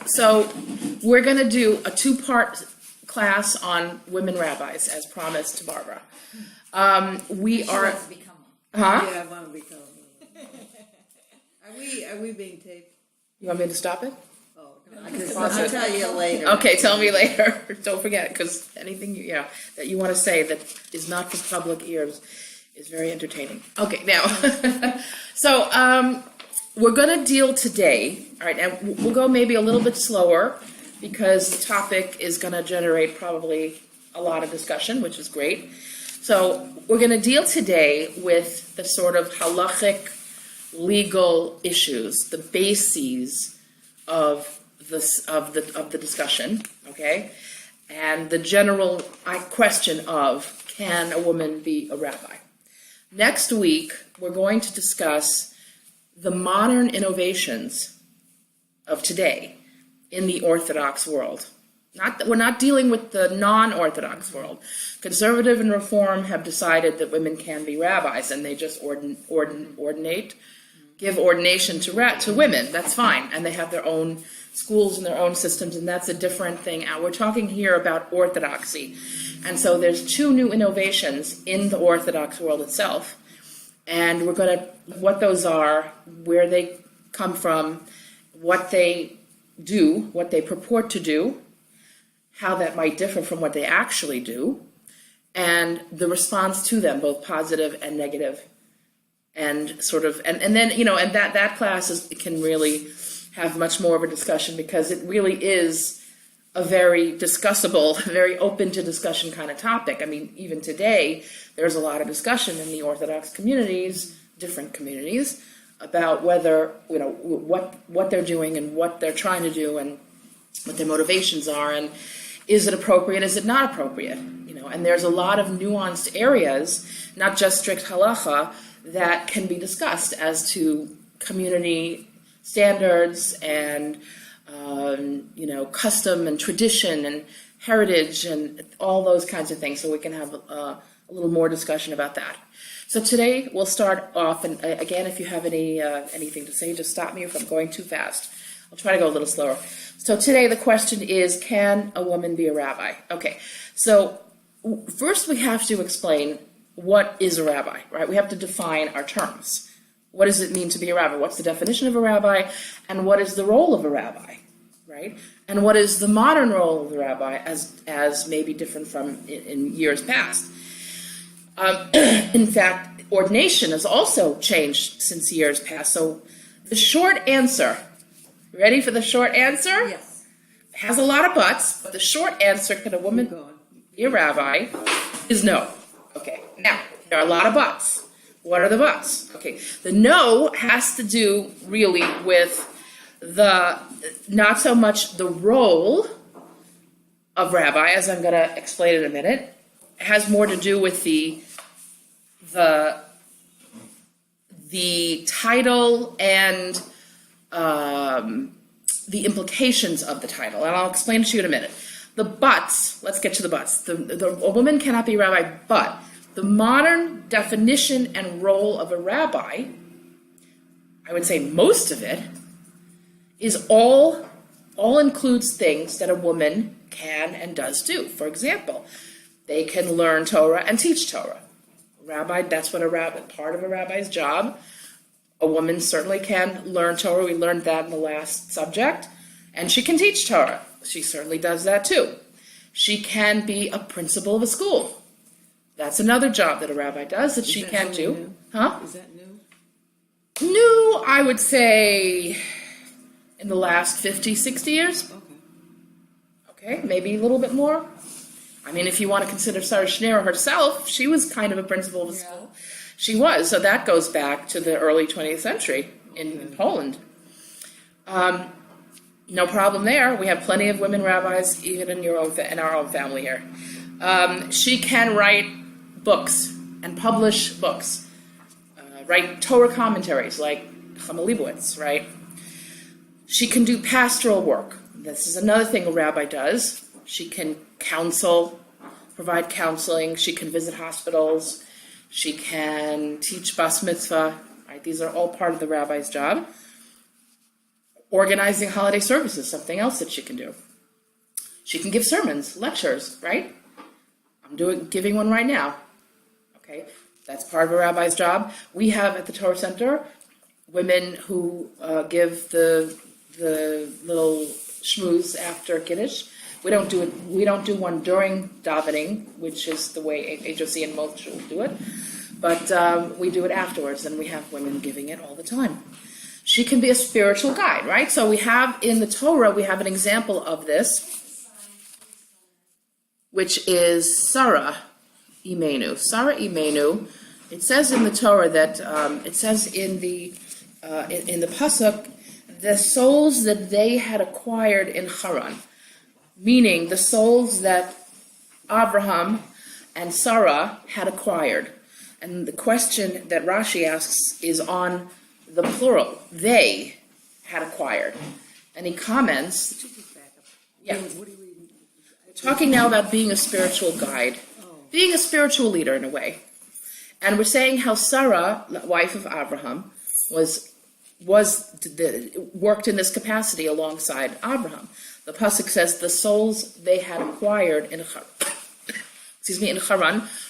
So we're going to do a two-part class on women rabbis, as promised to Barbara. We She are... wants to become one. Huh? Yeah, I want to become one. Are we being taped? You want me to stop it? Oh, I'll tell you later. Okay, tell me later. Don't forget, because anything that you want to say that is not for public ears is very entertaining. Okay, now, so we're going to deal today, all right, and we'll go maybe a little bit slower because the topic is going to generate probably a lot of discussion, which is great. So we're going to deal today with the sort of halachic legal issues, the bases of the discussion, okay, and the general question of, can a woman be a rabbi? Next week, we're going to discuss the modern innovations of today in the Orthodox world. We're not dealing with the non-Orthodox world. Conservative and Reform have decided that women can be rabbis, and they just give ordination to women. That's fine, and they have their own schools and their own systems, and that's a different thing. We're talking here about orthodoxy, and so there's two new innovations in the Orthodox world itself, and we're going to what those are, where they come from, what they do, what they purport to do, how that might differ from what they actually do, and the response to them, both positive and negative, and sort of, and then, and that class can really have much more of a discussion because it really is a very discussable, very open to discussion kind of topic. I mean, even today, there's a lot of discussion in the Orthodox communities, different communities, about whether, what they're doing and what they're trying to do and what their motivations are, and is it appropriate, is it not appropriate, and there's a lot of nuanced areas, not just strict halacha, that can be discussed as to community standards and, custom and tradition and heritage and all those kinds of things, so we can have a little more discussion about that. So today we'll start off, and again, if you have anything to say, just stop me if I'm going too fast. I'll try to go a little slower. So today the question is, can a woman be a rabbi? Okay, so first we have to explain what is a rabbi, right? We have to define our terms. What does it mean to be a rabbi? What's the definition of a rabbi? And what is the role of a rabbi, right? And what is the modern role of the rabbi as maybe different from in years past? In fact, ordination has also changed since years past. So the short answer, ready for the short answer? Yes. It has a lot of buts, but the short answer, can a woman be a rabbi, is no. Okay, now, there are a lot of buts. What are the buts? Okay, the no has to do really with not so much the role of rabbi, as I'm going to explain in a minute. It has more to do with the title and the implications of the title, and I'll explain it to you in a minute. The buts, let's get to the buts. A woman cannot be a rabbi, but the modern definition and role of a rabbi, I would say most of it, is all includes things that a woman can and does do. For example, they can learn Torah and teach Torah. Rabbi, that's what part of a rabbi's job. A woman certainly can learn Torah. We learned that in the last subject. And she can teach Torah. She certainly does that too. She can be a principal of a school. That's another job that a rabbi does that she can do. New? Huh? Is that new? New, I would say, in the last 50, 60 years. Okay, maybe a little bit more. I mean, if you want to consider Sarah Schneer herself, she was kind of a principal of a school. She was, so that goes back to the early 20th century in Poland. No problem there. We have plenty of women rabbis, even in our own family here. She can write books and publish books, write Torah commentaries like Chama Leibowitz, right? She can do pastoral work. This is another thing a rabbi does. She can counsel, provide counseling. She can visit hospitals. She can teach bas mitzvah. Right? These are all part of the rabbi's job. Organizing holiday services, something else that she can do. She can give sermons, lectures, right? I'm giving one right now. Okay, that's part of a rabbi's job. We have at the Torah Center women who give the little shmooze after Kiddush. We don't do it. We don't do one during davening, which is the way HOC and most shuls do it. But we do it afterwards, and we have women giving it all the time. She can be a spiritual guide, right? So we have in the Torah, we have an example of this, which is Sarah Imenu. Sarah Imenu. It says in the Torah that it says in the pasuk, the souls that they had acquired in Haran, meaning the souls that Abraham and Sarah had acquired. And the question that Rashi asks is on the plural. They had acquired. And he comments, yeah, we're talking now about being a spiritual guide, being a spiritual leader in a way. And we're saying how Sarah, the wife of Abraham, worked in this capacity alongside Abraham. The pasuk says the souls they had acquired in Haran,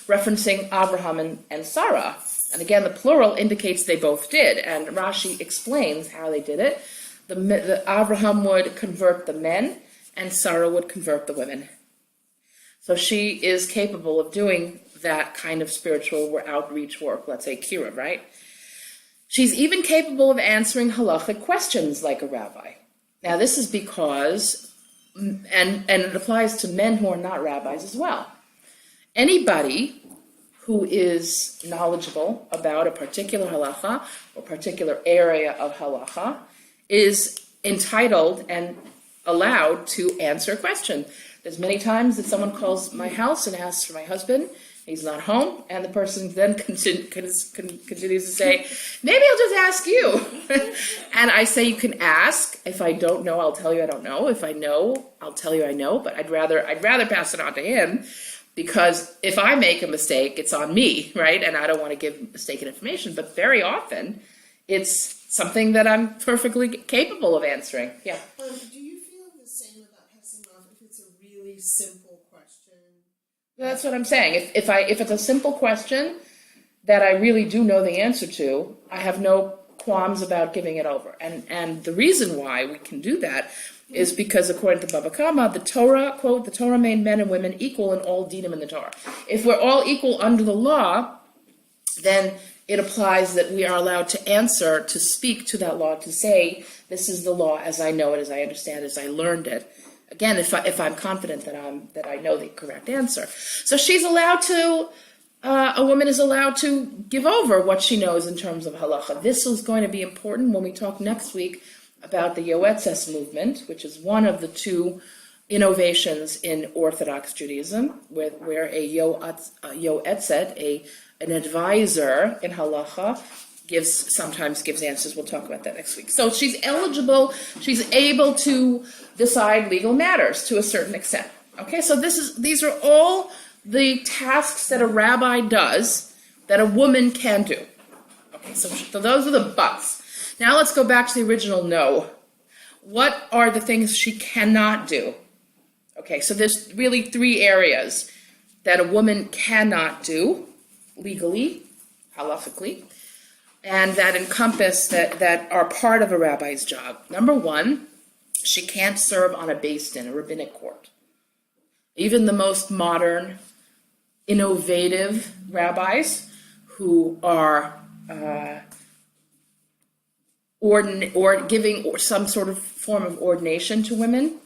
referencing Abraham and Sarah. And again, the plural indicates they both did. And Rashi explains how they did it. The Abraham would convert the men, and Sarah would convert the women. So she is capable of doing that kind of spiritual outreach work, let's say Kira, right? She's even capable of answering halachic questions like a rabbi. Now, this is because, and it applies to men who are not rabbis as well. Anybody who is knowledgeable about a particular halacha or particular area of halacha is entitled and allowed to answer a question. There's many times that someone calls my house and asks for my husband. He's not home, and the person then continues to say, maybe I'll just ask you. And I say, you can ask. If I don't know, I'll tell you I don't know. If I know, I'll tell you I know, but I'd rather pass it on to him, because if I make a mistake, it's on me, right? And I don't want to give mistaken information, but very often it's something that I'm perfectly capable of answering. Yeah. Do you feel the same about passing off if it's a really simple question? That's what I'm saying. If it's a simple question that I really do know the answer to, I have no qualms about giving it over. And the reason why we can do that is because, according to Baba Kama, the Torah, quote, the Torah made men and women equal in all dinim in the Torah. If we're all equal under the law, then it applies that we are allowed to answer, to speak to that law, to say, this is the law as I know it, as I understand it, as I learned it. Again, if I'm confident that I know the correct answer. So she's allowed to, a woman is allowed to give over what she knows in terms of halacha. This is going to be important when we talk next week about the Yoetzes movement, which is one of the two innovations in Orthodox Judaism, where a Yoetzet, an advisor in halacha, sometimes gives answers. We'll talk about that next week. So she's eligible, she's able to decide legal matters to a certain extent. Okay, so these are all the tasks that a rabbi does that a woman can do. Okay, so those are the buts. Now let's go back to the original no. What are the things she cannot do? Okay, so there's really three areas that a woman cannot do legally, halachically, and that encompass that are part of a rabbi's job. Number one, she can't serve on a beis din, a rabbinic court. Even the most modern, innovative rabbis who are giving some sort of form of ordination to women,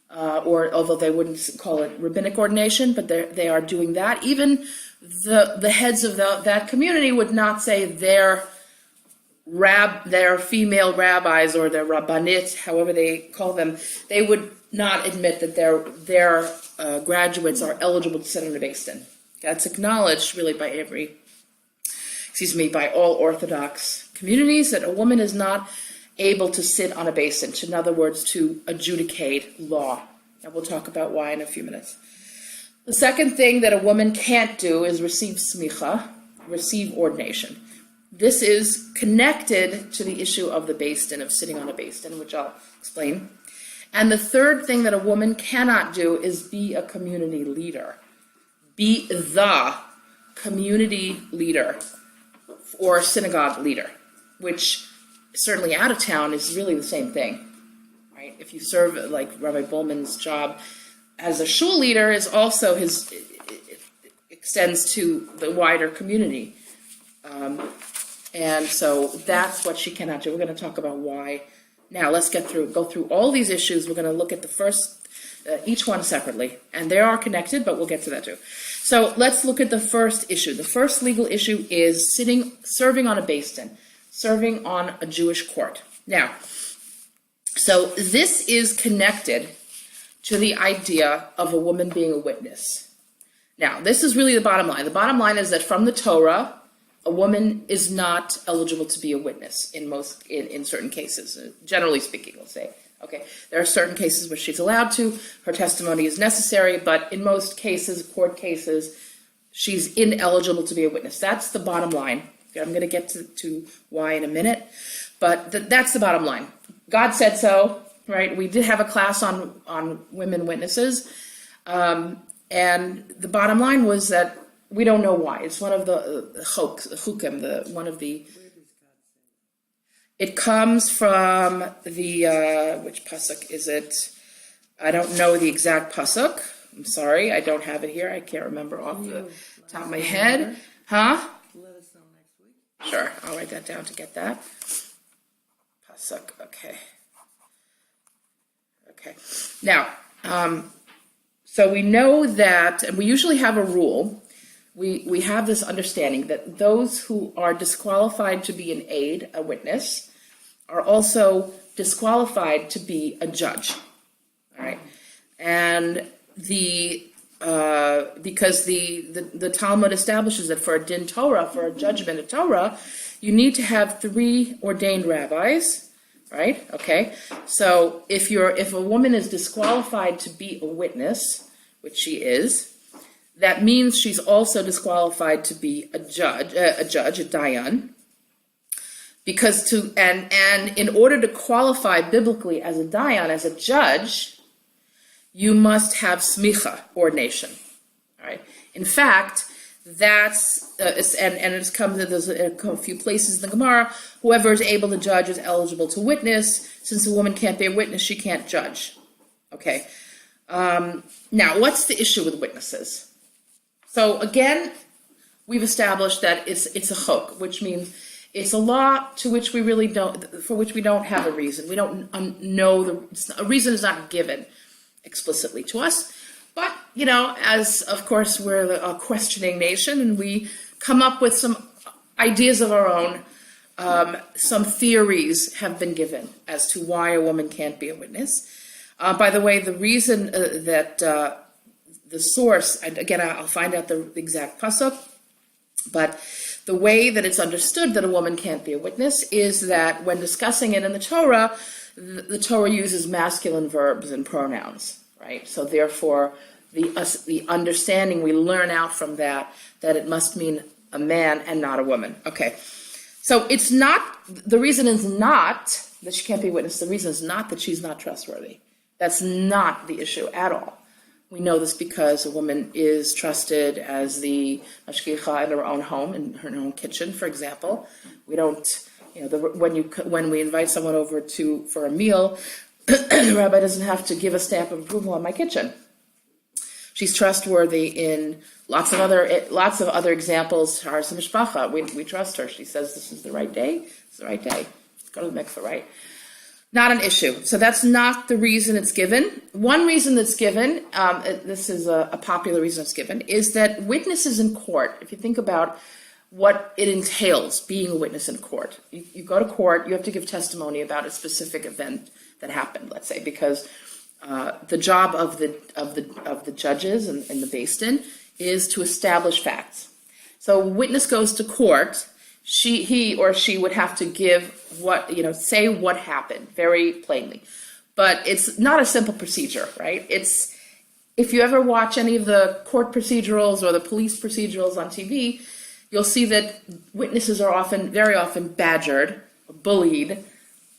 or although they wouldn't call it rabbinic ordination, but they are doing that. Even the heads of that community would not say their female rabbis or their rabbanit, however they call them, they would not admit that their graduates are eligible to sit on a beis din. That's acknowledged really by all Orthodox communities, that a woman is not able to sit on a beis din, in other words, to adjudicate law. And we'll talk about why in a few minutes. The second thing that a woman can't do is receive smicha, receive ordination. this is connected to the issue of the Beis Din, of sitting on a Beis Din, which I'll explain. And the third thing that a woman cannot do is be a community leader. Be the community leader or synagogue leader, which certainly out of town is really the same thing, right? If you serve, like Rabbi Bullman's job as a shul leader is also it extends to the wider community. And so that's what she cannot do. We're going to talk about why. Now let's go through all these issues. We're going to look at the first, each one separately. And they are connected, but we'll get to that too. So let's look at the first issue. The first legal issue is serving on a Beis Din, serving on a Jewish court. Now, so this is connected to the idea of a woman being a witness. Now, this is really the bottom line. The bottom line is that from the Torah, a woman is not eligible to be a witness in certain cases, generally speaking, let's say. Okay, there are certain cases where she's allowed to, her testimony is necessary, but in most cases, court cases, she's ineligible to be a witness. That's the bottom line. Okay, I'm going to get to why in a minute, but that's the bottom line. God said so, right? We did have a class on women witnesses, and the bottom line was that we don't know why. It's one of the chukim, one of the. It comes from the which pasuk is it? I don't know the exact pasuk. I'm sorry, I don't have it here. I can't remember off the top of my head. Huh? Let us know next week. Sure, I'll write that down to get that. Pasuk. Okay. Now, so we know that, and we usually have a rule. We have this understanding that those who are disqualified to be an aide, a witness, are also disqualified to be a judge. All right, and because the Talmud establishes that for a din Torah, for a judgment of Torah, you need to have 3 ordained rabbis, right? Okay, so if a woman is disqualified to be a witness, which she is, that means she's also disqualified to be a judge, a dayan, because and in order to qualify biblically as a dayan, as a judge, you must have smicha, ordination. All right. In fact, that's and it comes. There's a few places in the Gemara. Whoever is able to judge is eligible to witness. Since a woman can't be a witness, she can't judge. Okay. Now, what's the issue with witnesses? So again, we've established that it's a chok, which means it's a law for which we don't have a reason. We don't know a reason is not given explicitly to us. But, as of course we're a questioning nation and we come up with some ideas of our own, some theories have been given as to why a woman can't be a witness. By the way, the reason that the source, and again, I'll find out the exact pasuk, but the way that it's understood that a woman can't be a witness is that when discussing it in the Torah uses masculine verbs and pronouns, right? So therefore, the understanding we learn out from that it must mean a man and not a woman. Okay, so the reason is not that she can't be a witness. The reason is not that she's not trustworthy. That's not the issue at all. We know this because a woman is trusted as the mashgicha in her own home, in her own kitchen, for example. We don't, when we invite someone over for a meal, the rabbi doesn't have to give a stamp of approval on my kitchen. She's trustworthy in lots of other examples. Harsa mishpacha, we trust her. She says this is the right day. It's the right day. Go to the mikveh, right? Not an issue. So that's not the reason it's given. One reason that's given, this is a popular reason it's given, is that witnesses in court, if you think about what it entails, being a witness in court. You go to court, you have to give testimony about a specific event that happened, let's say, because the job of the judges and the Beis Din is to establish facts. So a witness goes to court, he or she would have to give say what happened very plainly. But it's not a simple procedure, right? If you ever watch any of the court procedurals or the police procedurals on TV, you'll see that witnesses are very often badgered, bullied,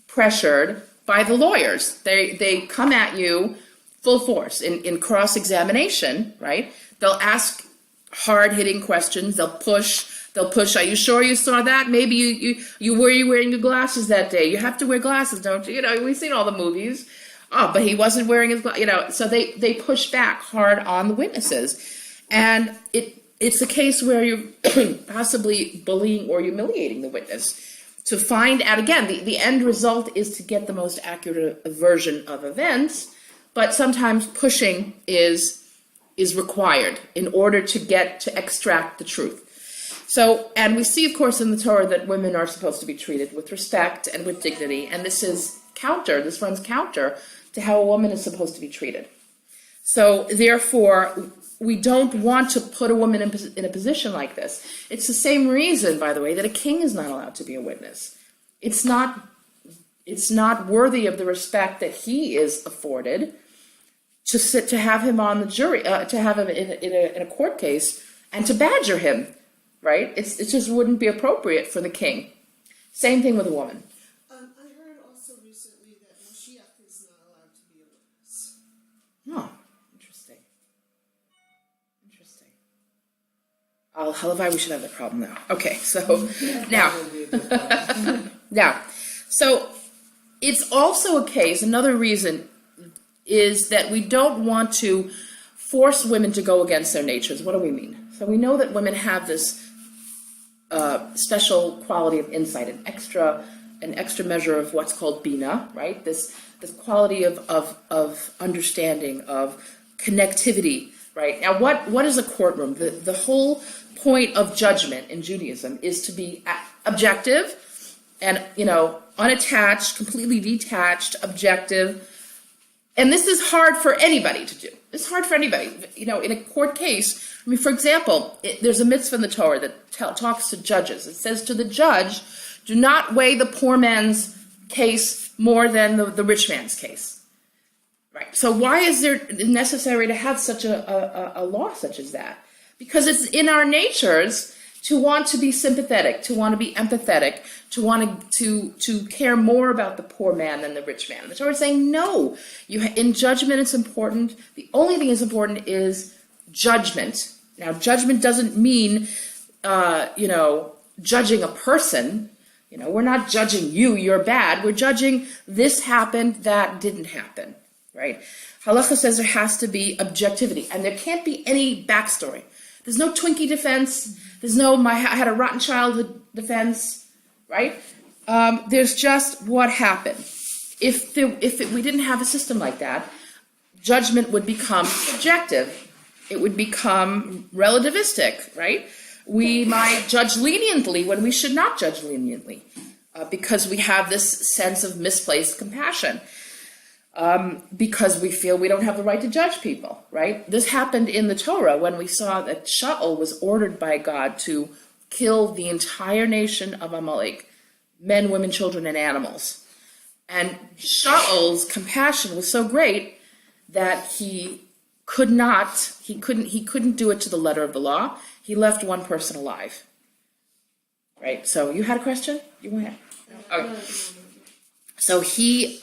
pressured by the lawyers. They come at you full force in cross-examination, right? They'll ask hard-hitting questions. They'll push. Are you sure you saw that? Maybe you were wearing your glasses that day? You have to wear glasses, don't you? We've seen all the movies. Oh, but he wasn't wearing his glasses. So they push back hard on the witnesses, and it's a case where you're possibly bullying or humiliating the witness to find out. Again, the end result is to get the most accurate version of events, but sometimes pushing is required in order to extract the truth. So, and we see, of course, in the Torah that women are supposed to be treated with respect and with dignity, and this runs counter to how a woman is supposed to be treated. So, therefore, we don't want to put a woman in a position like this. It's the same reason, by the way, that a king is not allowed to be a witness. It's not worthy of the respect that he is afforded to have him on the jury, to have him in a court case, and to badger him, right? It just wouldn't be appropriate for the king. Same thing with a woman. I heard also recently that Moshiach is not allowed to be a witness. Oh, interesting. Halavai, we should have that problem now. Okay, so now, so it's also a case, another reason is that we don't want to force women to go against their natures. What do we mean? So we know that women have this special quality of insight, an extra measure of what's called bina, right? This quality of understanding, of connectivity, right? Now, what is a courtroom? The whole point of judgment in Judaism is to be objective and, unattached, completely detached, objective. And this is hard for anybody to do. It's hard for anybody. In a court case, for example, there's a mitzvah in the Torah that talks to judges. It says to the judge, do not weigh the poor man's case more than the rich man's case. Right. So why is it necessary to have such a law such as that? Because it's in our natures to want to be sympathetic, to want to be empathetic, to want to care more about the poor man than the rich man. And the Torah is saying, no, in judgment it's important. The only thing that's important is judgment. Now, judgment doesn't mean, judging a person. We're not judging you're bad. We're judging this happened, that didn't happen, right? Halacha says there has to be objectivity, and there can't be any backstory. There's no Twinkie defense. There's no I had a rotten childhood defense, right? There's just what happened. If we didn't have a system like that, judgment would become subjective. It would become relativistic, right? We might judge leniently when we should not judge leniently because we have this sense of misplaced compassion. Because we feel we don't have the right to judge people, right? This happened in the Torah when we saw that Shaul was ordered by God to kill the entire nation of Amalek, men, women, children, and animals. And Shaul's compassion was so great that he couldn't do it to the letter of the law. He left one person alive. Right? So you had a question? You went ahead. Okay. So this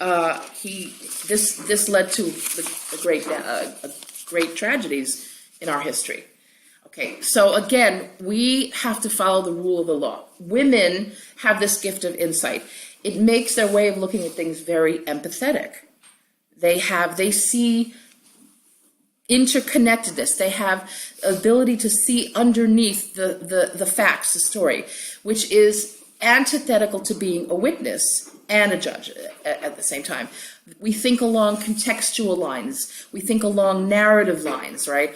led to the great tragedies in our history. Okay, so again, we have to follow the rule of the law. Women have this gift of insight. It makes their way of looking at things very empathetic. They see interconnectedness. They have ability to see underneath the facts, the story, which is antithetical to being a witness and a judge at the same time. We think along contextual lines. We think along narrative lines, right?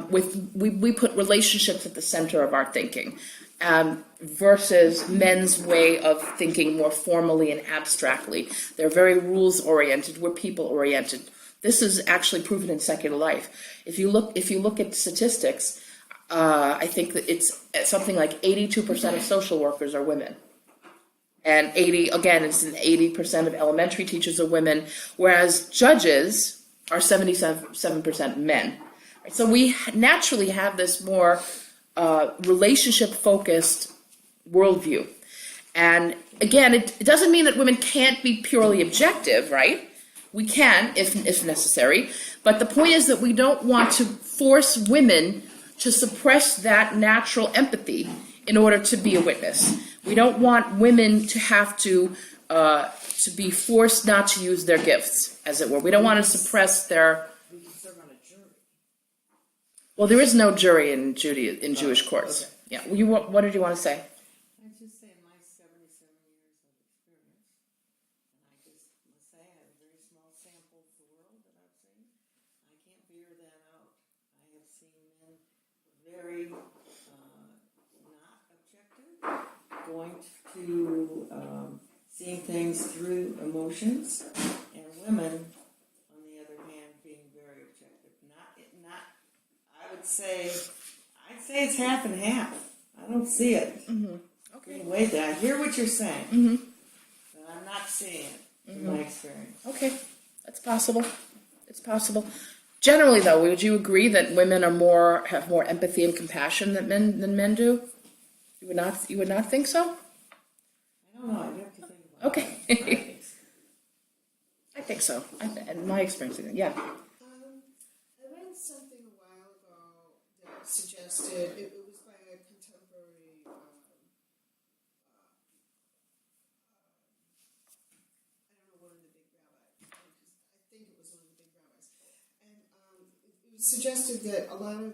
We put relationships at the center of our thinking, versus men's way of thinking more formally and abstractly. They're very rules-oriented. We're people-oriented. This is actually proven in secular life. If you look at statistics, I think that it's something like 82% of social workers are women. And 80% of elementary teachers are women, whereas judges are 77% men. Right? So we naturally have this more relationship-focused worldview. And again, it doesn't mean that women can't be purely objective, right? We can, if necessary. But the point is that we don't want to force women to suppress that natural empathy in order to be a witness. We don't want women to have to be forced not to use their gifts, as it were. We don't want to suppress their. We can serve on a jury. Well, there is no jury in Jewish courts. Okay. Yeah. What did you want to say? I just say in my 77 years of experience, and I just must say I have a very small sample of the world that I've seen. I can't bear that out. I have seen men very not objective, going to seeing things through emotions, and women, on the other hand, being very objective. Not. I'd say it's half and half. I don't see it. Mm-hmm. Okay. Wait, I hear what you're saying, Mm-hmm. but I'm not seeing it in my experience. Okay, that's possible. It's possible. Generally, though, would you agree that women have more empathy and compassion than men do? You would not think so? I don't know. I'd have to think about Okay. it. I think so. In my experience, yeah. I read something a while ago that suggested it was by a contemporary. I don't know, one of the big rabbis. I think it was one of the big rabbis, and it was suggested that a lot of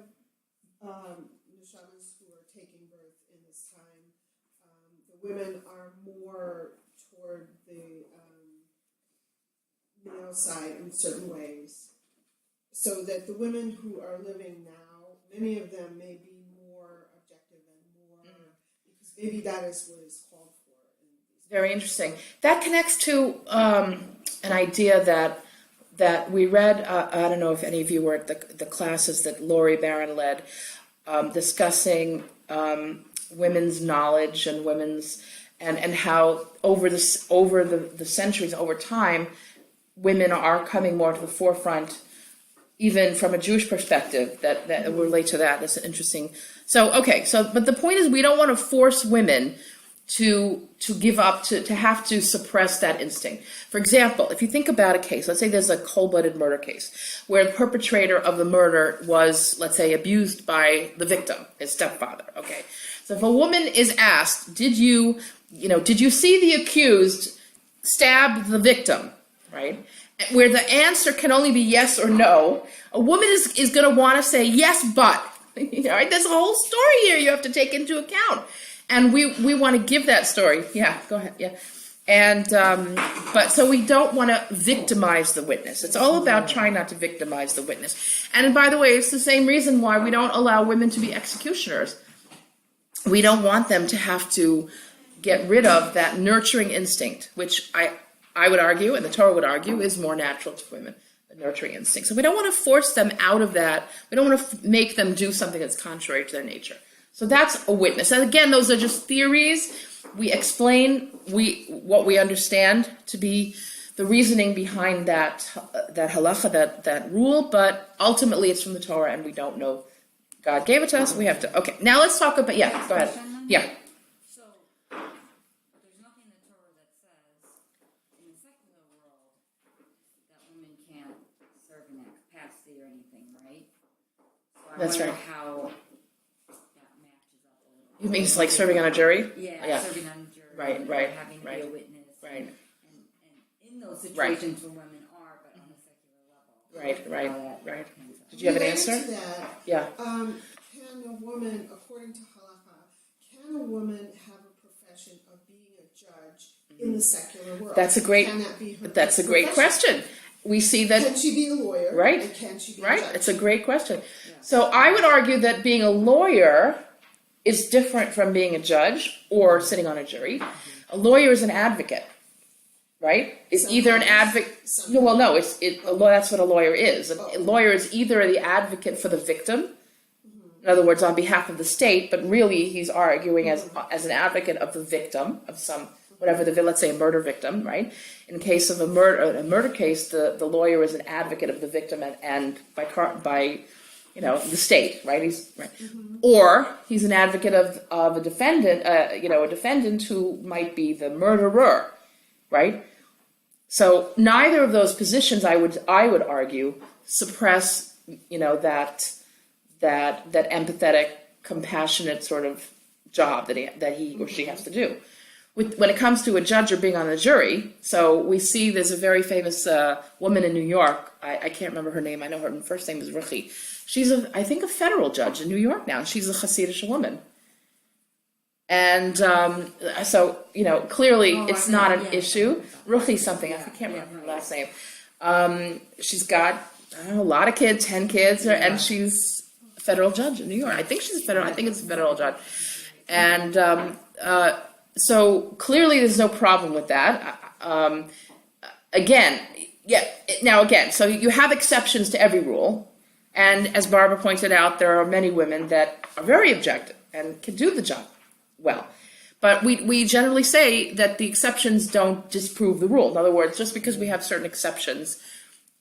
neshamas who are taking birth in this time, the women are more toward the male side in certain ways, so that the women who are living now, many of them may be more objective and more, because maybe that is what is called for. Very interesting. That connects to an idea that we read. I don't know if any of you were at the classes that Laurie Barron led, discussing women's knowledge and women's and how over the centuries, over time, women are coming more to the forefront, even from a Jewish perspective. That relate to that. That's interesting. But the point is, we don't want to force women to give up, to have to suppress that instinct. For example, if you think about a case, let's say there's a cold-blooded murder case where the perpetrator of the murder was, let's say, abused by the victim, his stepfather. Okay, so if a woman is asked, did you see the accused stab the victim, right? Where the answer can only be yes or no, a woman is going to want to say yes, but. All right, there's a whole story here you have to take into account. And we want to give that story. Yeah, go ahead. Yeah. And, but so we don't want to victimize the witness. It's all about trying not to victimize the witness. And by the way, it's the same reason why we don't allow women to be executioners. We don't want them to have to get rid of that nurturing instinct, which I would argue, and the Torah would argue, is more natural to women, the nurturing instinct. So we don't want to force them out of that. We don't want to make them do something that's contrary to their nature. So that's a witness. And again, those are just theories. We explain what we understand to be the reasoning behind that halacha, that rule, but ultimately it's from the Torah and we don't know. God gave it to us. We have to. Okay, now let's talk about, yeah, go ahead. Yeah. So, there's nothing in the Torah that says in the secular world that women can't serve in that capacity or anything, right? So I That's wonder right. how that matches up a little. You mean it's like serving on a jury? Yeah, serving on a jury. Right, or having to right. be a witness. Right. And in those situations where women are, but on a secular level. Right. how that Right. comes up. Did you have an Related answer? to that, Yeah. can a woman, according to halacha, can a woman have a profession of being a judge in the secular world? That's a great. Can that be her That's a great profession? question. We see that. Can she be a lawyer? Right. And can she be a Right. judge? It's a great question. So I would argue that being a lawyer is different from being a judge or sitting on a jury. A lawyer is an advocate, right? It's either an advocate. Sometimes. Well, no, that's what a lawyer is. A lawyer is either the advocate for the victim, in other words, on behalf of the state, but really he's arguing as an advocate of the victim of some whatever let's say a murder victim, right? In case of a murder case, the lawyer is an advocate of the victim and by the state, right? He's right, or he's an advocate of a defendant, a defendant who might be the murderer, right? So neither of those positions, I would argue, suppress, that empathetic, compassionate sort of job that he or she has to do. When it comes to a judge or being on the jury, so we see there's a very famous woman in New York. I can't remember her name. I know her first name is Ruchi. She's, I think, a federal judge in New York now, and she's a Hasidic woman. And so, clearly it's not an issue. Ruchi something, I can't remember her last name. She's got, a lot of kids, 10 kids, and she's a federal judge in New York. I think it's a federal judge. And so clearly there's no problem with that. So you have exceptions to every rule. And as Barbara pointed out, there are many women that are very objective and can do the job well. But we generally say that the exceptions don't disprove the rule. In other words, just because we have certain exceptions,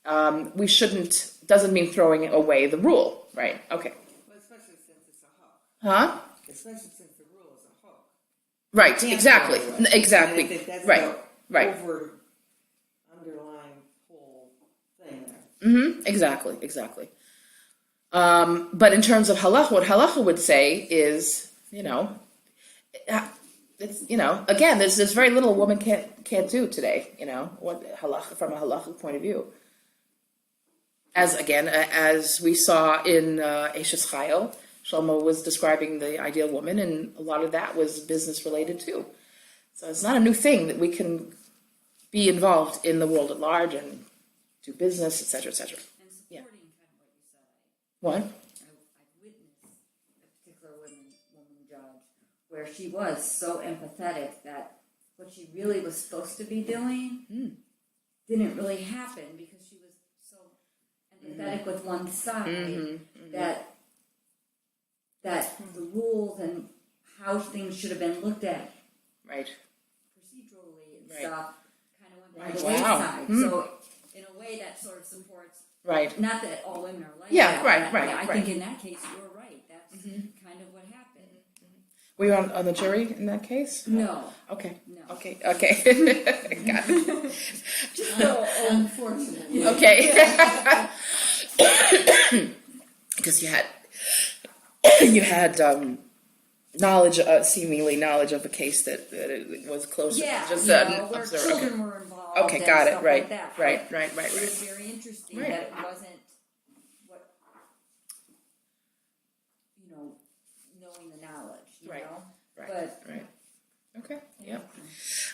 doesn't mean throwing away the rule, right? Okay. Well, especially since it's a hook. Huh? Especially since the rule is a hook. Right, Can't exactly. go away. Exactly. And I think that's Right. the Right. underlying whole thing there. Exactly. But in terms of halacha, what halacha would say is, it's, again, there's very little a woman can't do today, what halacha, from a halachic point of view. As we saw in Eshes Chayil, Shlomo was describing the ideal woman, and a lot of that was business related too. So it's not a new thing that we can be involved in the world at large and do business, etc., etc. And supporting kind of what you said. What? I've witnessed a particular woman judge where she was so empathetic that what she really was supposed to be doing didn't really happen because she was so empathetic with one side that the rules and how things should have been looked at Right. procedurally and Right. stuff kind of went by Right. the Wow. wayside. So in a way that sort of supports. Right. Not that all women are like Yeah, that. right, but right, I right. think in that case you're right. That's kind of what happened. Were you on the jury in that case? No. Okay. No. Okay. Got it. So, unfortunately. Okay. Because you had knowledge, seemingly knowledge of a case that it was close. Yeah, Just where observe. children were involved. Okay, and got it. stuff Right. Like that. Right. It was very interesting Right. that it wasn't what knowing the knowledge. You Right. know? Right. But Right. Okay. Yeah.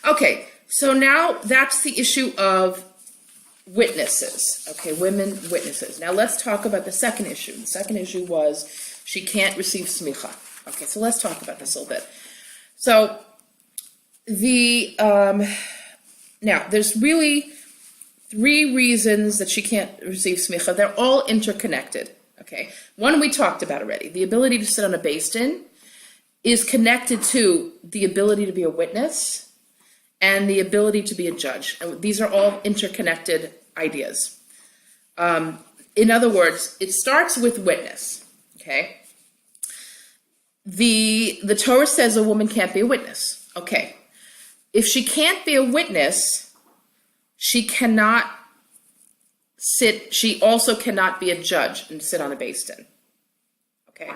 Okay. So now that's the issue of witnesses. Okay, women witnesses. Now let's talk about the second issue. The second issue was she can't receive smicha. Okay, so let's talk about this a little bit. So the now there's really 3 reasons that she can't receive smicha. They're all interconnected. Okay, one we talked about already. The ability to sit on a beis din is connected to the ability to be a witness and the ability to be a judge. And these are all interconnected ideas. In other words, it starts with witness. Okay. The Torah says a woman can't be a witness. Okay. If she can't be a witness, she cannot sit, she also cannot be a judge and sit on a beis din. Okay.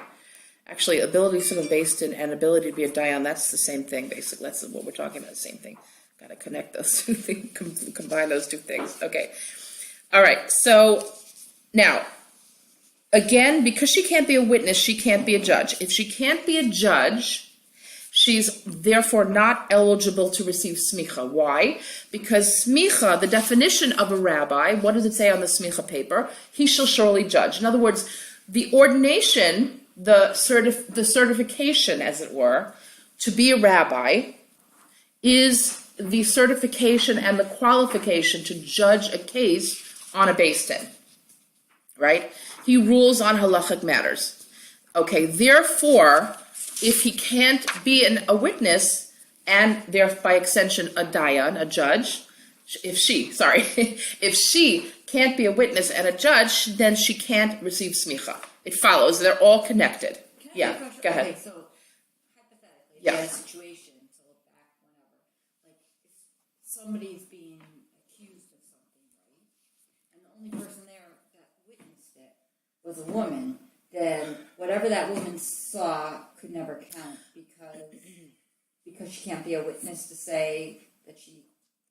Actually, ability to sit on a beis din and ability to be a dayan, that's the same thing, basically. That's what we're talking about, the same thing. Got to connect those two things, combine those two things. Okay. All right. So now, again, because she can't be a witness, she can't be a judge. If she can't be a judge, she's therefore not eligible to receive smicha. Why? Because smicha, the definition of a rabbi, what does it say on the smicha paper? He shall surely judge. In other words, the ordination, the certification, as it were, to be a rabbi is the certification and the qualification to judge a case on a beis din, right? He rules on halachic matters. Okay, therefore, if he can't be a witness, and therefore by extension a dayan, a judge, if she can't be a witness and a judge, then she can't receive smicha. It follows. They're all connected. Can I Yeah, ask a question? go ahead. Okay, so hypothetically, Yeah. you had a situation to look back whenever, like if somebody's being accused of something, right? And the only person there that witnessed it was a woman, then whatever that woman saw could never count because she can't be a witness to say that she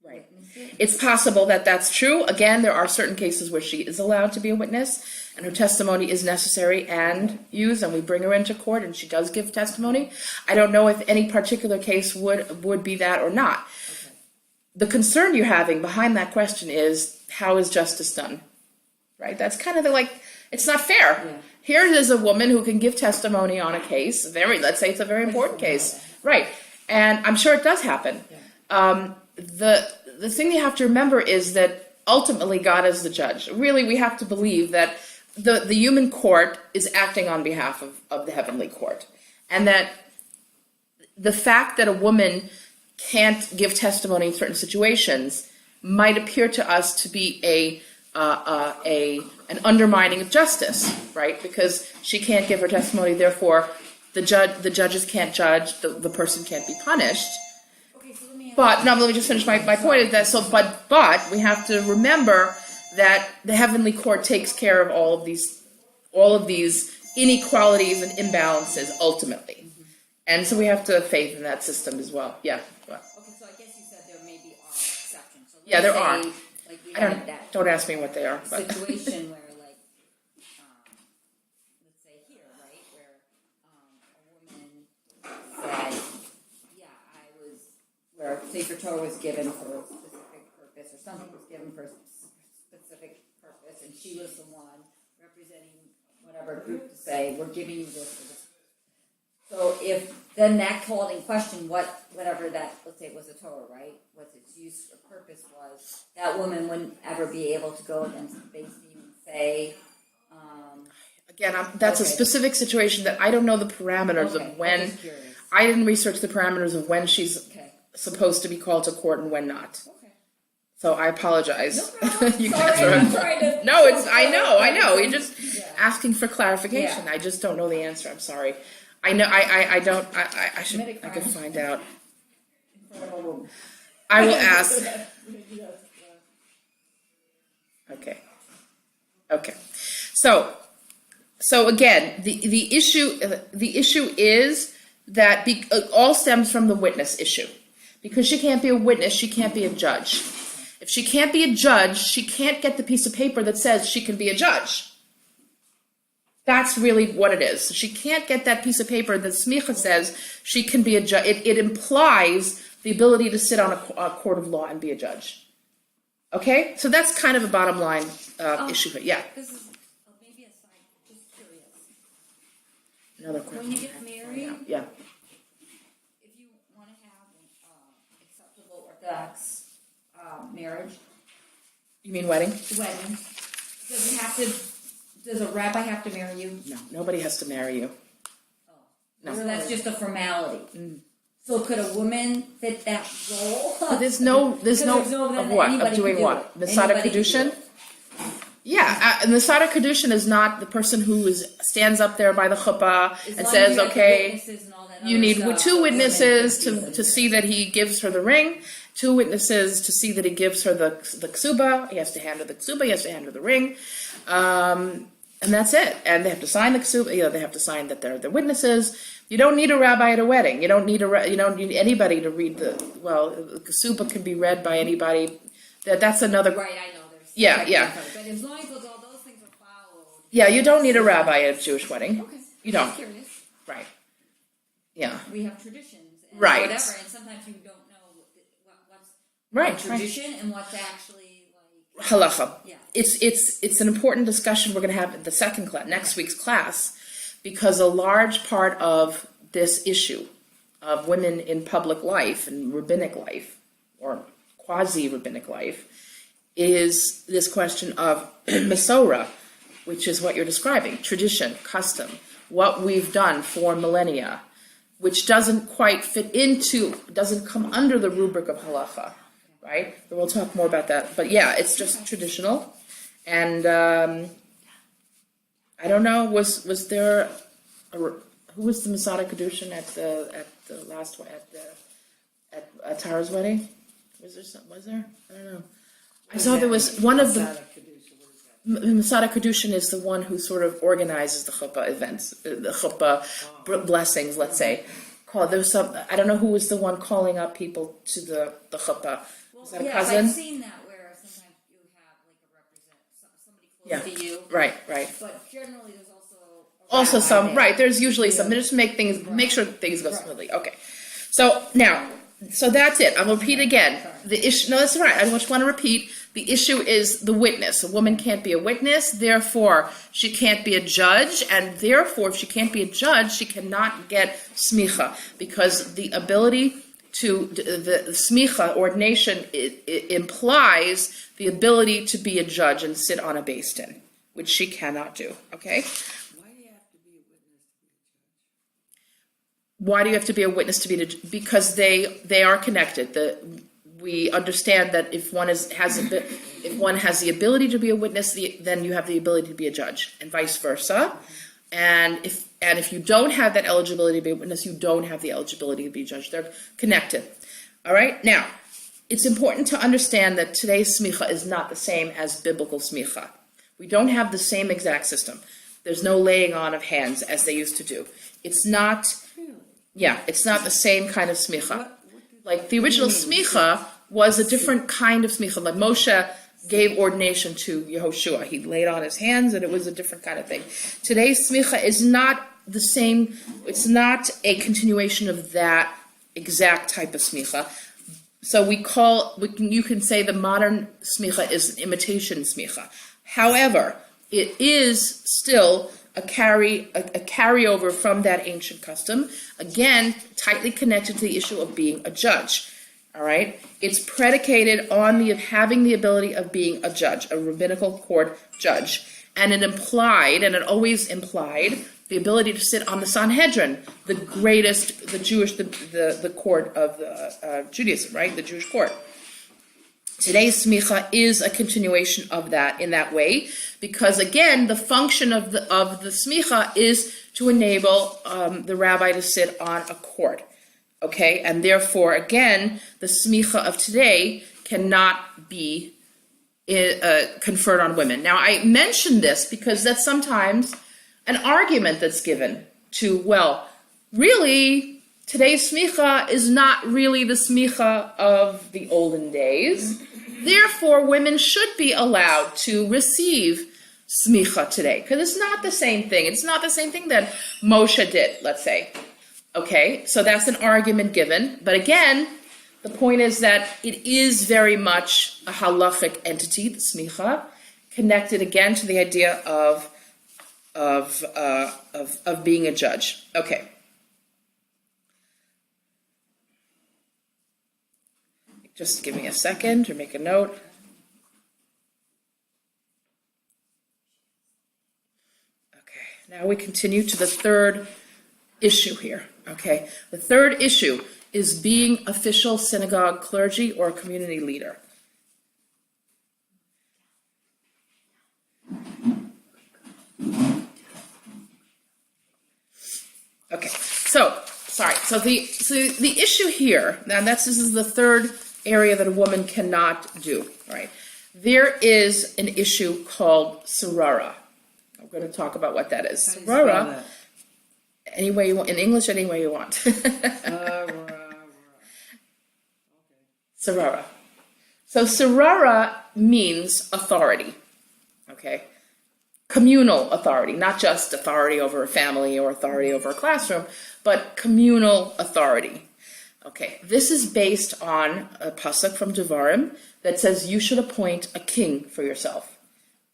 Right. witnessed it. It's possible that that's true. Again, there are certain cases where she is allowed to be a witness, and her testimony is necessary and used, and we bring her into court, and she does give testimony. I don't know if any particular case would be that or not. Okay. The concern you're having behind that question is, how is justice done? Right? That's kind of it's not fair. Yeah. Here is a woman who can give testimony on a case, let's say it's a very important case. Right. And I'm sure it does happen. Yeah. The thing you have to remember is that ultimately God is the judge. Really, we have to believe that the human court is acting on behalf of the heavenly court. And that the fact that a woman can't give testimony in certain situations might appear to us to be an undermining of justice, right? Because she can't give her testimony, therefore the judges can't judge, the person can't be punished. Okay, so let me ask But no, let me just finish my point. Is that but we have to remember that the heavenly court takes care of all of these inequalities and imbalances ultimately, and so we have to have faith in that system as well. Yeah. Okay, so I guess you said there may be exceptions. So Yeah, there let's are. say, like we I had that don't ask me what they are. But. situation where, like, let's say here, right, where a woman said, "Yeah, I was," where Sefer Torah was given for a specific purpose, or something was given for a specific purpose, and she was the one representing whatever group to say, "We're giving you this for this." So if then that called in question whatever that, let's say it was a Torah, right? What its use or purpose was, that woman wouldn't ever be able to go against the base team and say, Again, that's a Okay. specific situation that I don't know the parameters okay, of when. I'm just curious. I didn't research the parameters of when she's Okay. supposed to be called to court and when not. Okay. So I apologize. No problem. You Sorry, guys are- I'm trying to. No, I know. You're just Yeah. asking for clarification. Yeah. I just don't know the answer. I'm sorry. I know. I don't. I should. Committed I could crime. find out. Incredible woman. I will ask. Okay. Okay. So again, the issue is that it all stems from the witness issue, because she can't be a witness, she can't be a judge. If she can't be a judge, she can't get the piece of paper that says she can be a judge. That's really what it is. She can't get that piece of paper that smicha says she can be a judge. It implies the ability to sit on a court of law and be a judge. Okay? So that's kind of a bottom line issue. But yeah, This is maybe a side, just curious. another question. When you get married, Yeah. if you want to have an acceptable Orthodox marriage, You mean wedding? wedding, does a rabbi have to marry you? No, nobody has to marry you. No. So that's just a formality. So could a woman fit that role? There's no of what? Of Anybody doing could do what? it. Masada Anybody could do Kedushin? it. Yeah, Masada Kedushin is not the person who stands up there by the chuppah As and long says, as you have the okay, witnesses and all that you other need stuff, two women witnesses could be to see that he gives her the ring, two witnesses to see that he gives her the ksuba, he has to hand her the ksuba, he has to hand her the ring, and that's it. And they have to sign the ksuba, they have to sign that they're the witnesses. You don't need a rabbi at a wedding. You don't need anybody to read the ksuba can be read by anybody. That's another. Right, I know. There's Yeah, yeah. But as long as all those things are followed. Yeah, you don't need a rabbi at a Jewish wedding. Okay. You don't. Just curious. Right. Yeah. We have traditions and Right. whatever, and sometimes you don't know what's Right. tradition and what's actually like Halacha. Yeah. It's an important discussion we're going to have in the second class, next week's class, because a large part of this issue of women in public life and rabbinic life, or quasi-rabbinic life, is this question of Masorah, which is what you're describing, tradition, custom, what we've done for millennia, which doesn't quite doesn't come under the rubric of halacha, right? And we'll talk more about that. But yeah, it's just traditional. And I don't know. Was there who was the Masada Kedushin at the last one at Tara's wedding? Was there? I don't know. I saw there was one of the Masada Kedushin is the one who sort of organizes the chuppah events, the chuppah blessings. Let's say. There was some. I don't know who was the one calling up people to the chuppah. Was that a cousin? I've seen that where sometimes you have like a somebody close to you. Right. But generally, there's also Some there. right. There's usually some. Just to make sure things go smoothly. Okay. So that's it. I'll repeat again. The issue. No, that's right. I just want to repeat. The issue is the witness. A woman can't be a witness, therefore she can't be a judge, and therefore if she can't be a judge, she cannot get smicha, because the ability to, the smicha, ordination, it implies the ability to be a judge and sit on a beis din, which she cannot do, okay? Why do you have to be a witness to be a judge? Because they are connected. We understand that if one has the ability to be a witness, then you have the ability to be a judge, and vice versa. And if you don't have that eligibility to be a witness, you don't have the eligibility to be a judge. They're connected. All right. Now, it's important to understand that today's smicha is not the same as biblical smicha. We don't have the same exact system. There's no laying on of hands as they used to do. It's not. Yeah, it's not the same kind of smicha. Like the original smicha was a different kind of smicha. Like Moshe gave ordination to Yehoshua. He laid on his hands and it was a different kind of thing. Today's smicha is not the same. It's not a continuation of that exact type of smicha. So you can say the modern smicha is an imitation smicha. However, it is still a carryover from that ancient custom, again, tightly connected to the issue of being a judge, all right? It's predicated on having the ability of being a judge, a rabbinical court judge, and it always implied, the ability to sit on the Sanhedrin, the court of Judaism, right? The Jewish court. Today's smicha is a continuation of that in that way, because again, the function of the smicha is to enable the rabbi to sit on a court, okay? And therefore, again, the smicha of today cannot be conferred on women. Now, I mention this because that's sometimes an argument that's given to, well, really, today's smicha is not really the smicha of the olden days. Therefore, women should be allowed to receive smicha today, because it's not the same thing. It's not the same thing that Moshe did, let's say. Okay, so that's an argument given. But again, the point is that it is very much a halachic entity, the smicha, connected again to the idea of being a judge. Okay. Just give me a second to make a note. Okay, now we continue to the third issue here. Okay, the third issue is being official synagogue clergy or community leader. Okay, so the issue here, and this is the third area that a woman cannot do, right? There is an issue called sarara. I'm going to talk about what that is. Sarara, any way you want, in English, any way you want. Sarara. So sarara means authority, okay? Communal authority, not just authority over a family or authority over a classroom, but communal authority. Okay, this is based on a pasuk from Devarim that says you should appoint a king for yourself.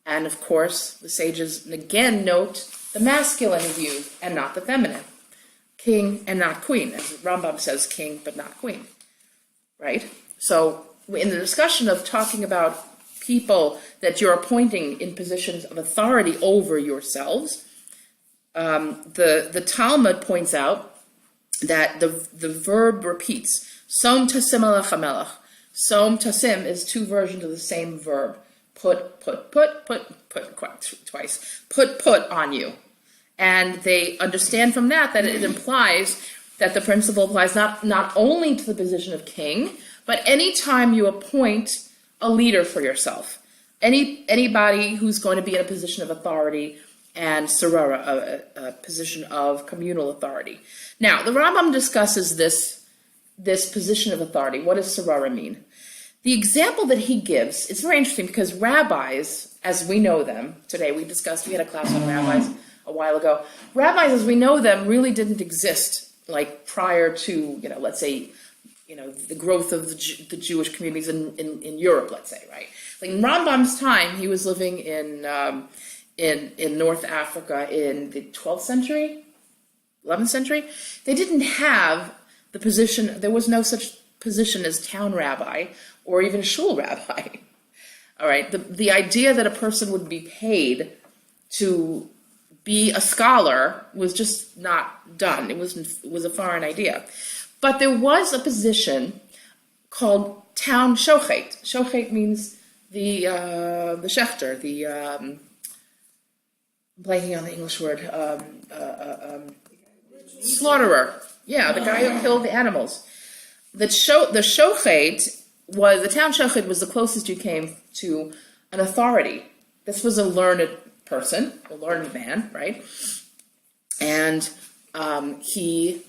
And of course, the sages again note the masculine view and not the feminine. King and not queen, as Rambam says, king but not queen, right? So in the discussion of talking about people that you're appointing in positions of authority over yourselves, the Talmud points out that the verb repeats. Som tasim alech hamelech. Som tasim is two versions of the same verb. put twice, put on you. And they understand from that it implies that the principle applies not only to the position of king, but any time you appoint a leader for yourself, anybody who's going to be in a position of authority and sarara, a position of communal authority. Now, the Rambam discusses this position of authority. What does sarara mean? The example that he gives is very interesting because rabbis, as we know them today, we had a class on rabbis a while ago. Rabbis, as we know them, really didn't exist like prior to, let's say, the growth of the Jewish communities in Europe, let's say, right? Like in Rambam's time, he was living in North Africa in the 12th century, 11th century. They didn't have the position, there was no such position as town rabbi or even shul rabbi. All right, the idea that a person would be paid to be a scholar was just not done. It was a foreign idea. But there was a position called town shochet. Shochet means the shechter, I'm blanking on the English word, slaughterer. Yeah, the guy who killed the animals. The shochet was, the town shochet was the closest you came to an authority. This was a learned person, a learned man, right? And he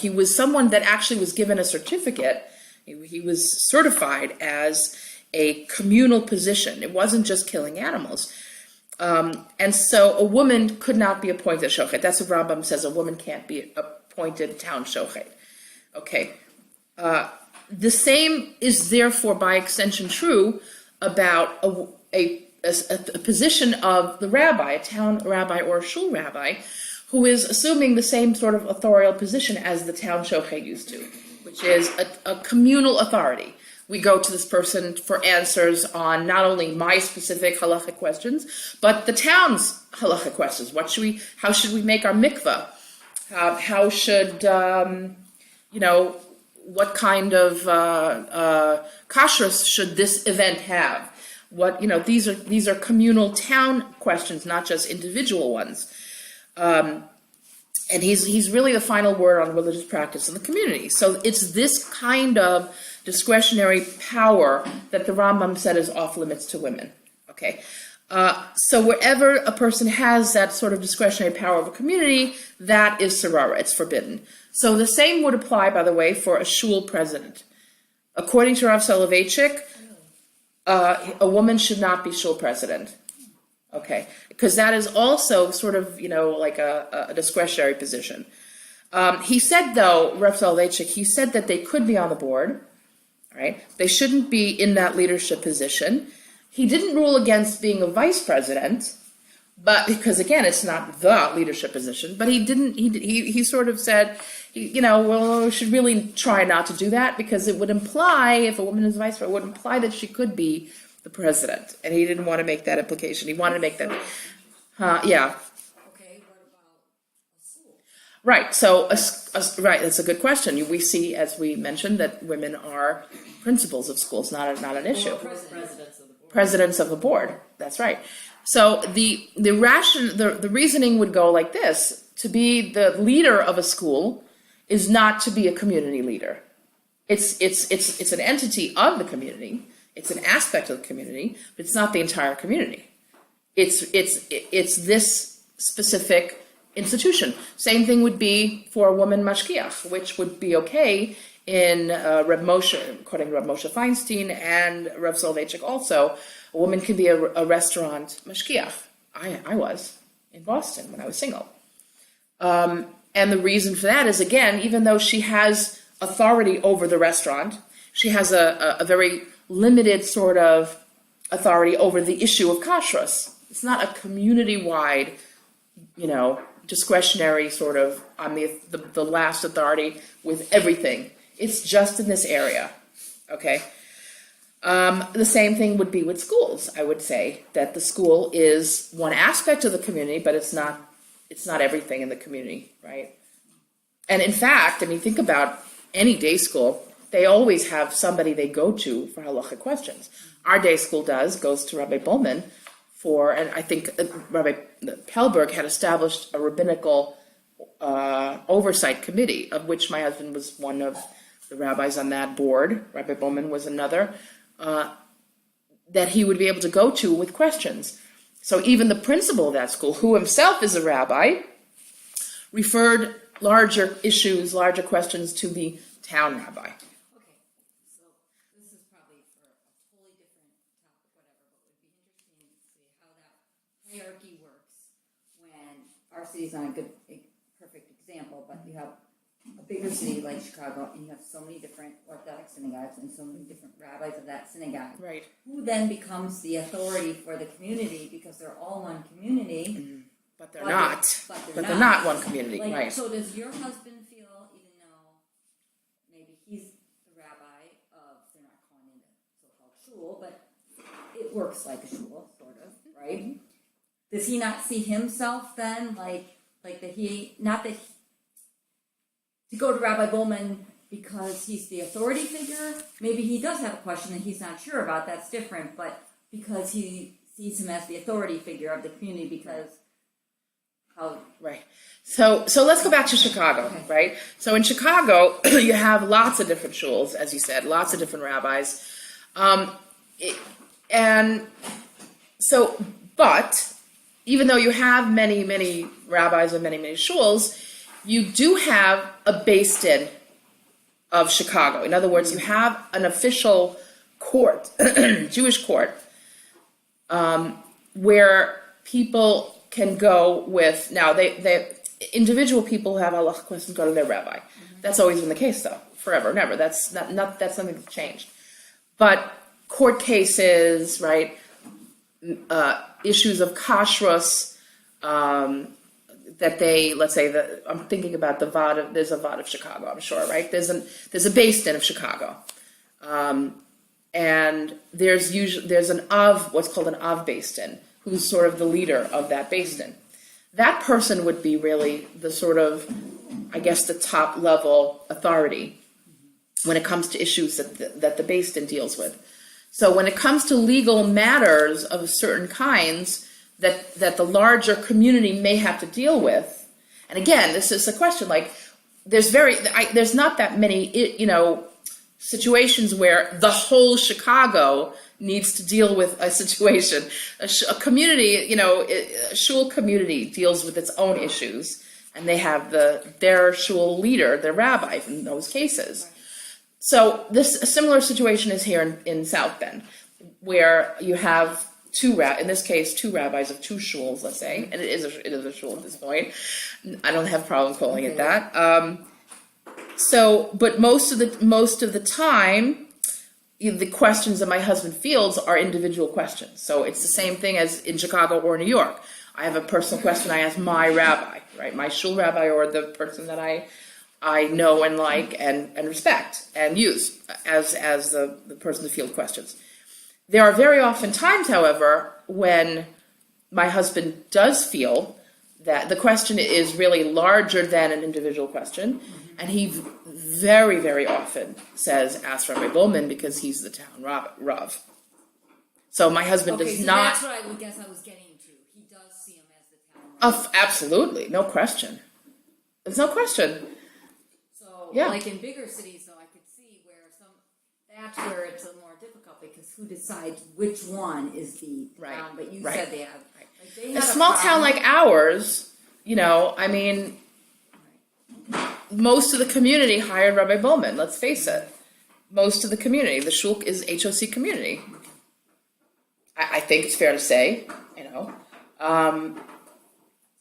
was someone that actually was given a certificate. He was certified as a communal position. It wasn't just killing animals. And so a woman could not be appointed shochet. That's what Rambam says. A woman can't be appointed town shochet. Okay. The same is therefore by extension true about a position of the rabbi, a town rabbi or a shul rabbi, who is assuming the same sort of authorial position as the town shochet used to, which is a communal authority. We go to this person for answers on not only my specific halachic questions, but the town's halachic questions. How should we make our mikvah? How should, what kind of kashrus should this event have? These are communal town questions, not just individual ones. And he's really the final word on religious practice in the community. So it's this kind of discretionary power that the Rambam said is off limits to women. Okay, so wherever a person has that sort of discretionary power of a community, that is sarara. It's forbidden. So the same would apply, by the way, for a shul president. According to Rav Soloveitchik, a woman should not be shul president. Okay, because that is also sort of, like a discretionary position. He said, though, Rav Soloveitchik, he said that they could be on the board, right? They shouldn't be in that leadership position. He didn't rule against being a vice president, but because, again, it's not the leadership position, but he sort of said, we should really try not to do that because it would imply, if a woman is vice president, it would imply that she could be the president, and he didn't want to make that implication. He wanted to make that, yeah. Okay, what about a school? Right. So, right. That's a good question. We see, as we mentioned, that women are principals of schools, not an issue. Presidents of a board. That's right. So the reasoning would go like this: to be the leader of a school is not to be a community leader. It's an entity of the community. It's an aspect of the community, but it's not the entire community. It's this specific institution. Same thing would be for a woman mashkiach, which would be okay in Reb Moshe, according to Reb Moshe Feinstein and Reb Soloveitchik also. A woman can be a restaurant mashkiach. I was in Boston when I was single. And the reason for that is, again, even though she has authority over the restaurant, she has a very limited sort of authority over the issue of kashrus. It's not a community-wide, discretionary sort of on the last authority with everything. It's just in this area, okay? The same thing would be with schools. I would say that the school is one aspect of the community, but it's not everything in the community, right? And in fact, think about any day school, they always have somebody they go to for halachic questions. Our day school goes to Rabbi Bowman and I think Rabbi Pelberg had established a rabbinical oversight committee, of which my husband was one of the rabbis on that board. Rabbi Bowman was another, that he would be able to go to with questions. So even the principal of that school, who himself is a rabbi, referred larger issues, larger questions to the town rabbi. Okay, so this is probably for a totally different topic, whatever, but it would be interesting to see how that hierarchy works when our city's not a perfect example, but you have a bigger city like Chicago, and you have so many different Orthodox synagogues and so many different rabbis of that synagogue. Right. Who then becomes the authority for the community because they're all one community? But they're not. But They're not one community, Like, right? So does your husband feel, even though maybe he's the rabbi of, they're not calling it a so-called shul, but it works like a shul, sort of, right? Does he not see himself then, like that he, not that he, to go to Rabbi Bowman because he's the authority figure? Maybe he does have a question that he's not sure about, that's different, but because he sees him as the authority figure of the community because how... Right. So let's go back to Chicago, Okay. right? So in Chicago, you have lots of different shuls, as you said, lots of different rabbis. But even though you have many, many rabbis and many, many shuls, you do have a beis din of Chicago. In other words, you have an official court, Jewish court, where people can go with, now they individual people who have halachic questions go to their rabbi. That's always been the case though, forever and ever. That's that's something that's changed. But court cases, right, issues of kashrus, that they, let's say that, I'm thinking about the Vod, there's a Vod of Chicago, I'm sure, right? There's a beis din of Chicago. And there's an Av, what's called an Av beis din, who's sort of the leader of that beis din. That person would be really the sort of, I guess, the top level authority when it comes to issues that the beis din deals with. So when it comes to legal matters of certain kinds that the larger community may have to deal with, and again, this is a question, like, there's not that many, situations where the whole Chicago needs to deal with a situation. A community, a shul community deals with its own issues, and they have their shul leader, their rabbi in those cases. So a similar situation is here in South Bend, where you have in this case, two rabbis of two shuls, let's say, and it is a shul at this point. I don't have a problem calling it that. But most of the time, the questions that my husband fields are individual questions. So it's the same thing as in Chicago or New York. I have a personal question I ask my rabbi, right, my shul rabbi, or the person that I know and like and respect and use as the person to field questions. There are very often times, however, when my husband does feel that the question is really larger than an individual question, and he very, very often says, ask Rabbi Bowman, because he's the town Rav. So my husband does not... that's what I would guess I was getting to. He does see him as the town Rav. Absolutely, no question. There's no question. So, Yeah. like in bigger cities, though, I could see that's where it's a little more difficult, because who decides which one is the Right. town? But you Right. said they have. Like they A had small town problem. like ours, most of the community hired Rabbi Bowman, let's face it. Most of the community, the shul is HOC community. I think it's fair to say,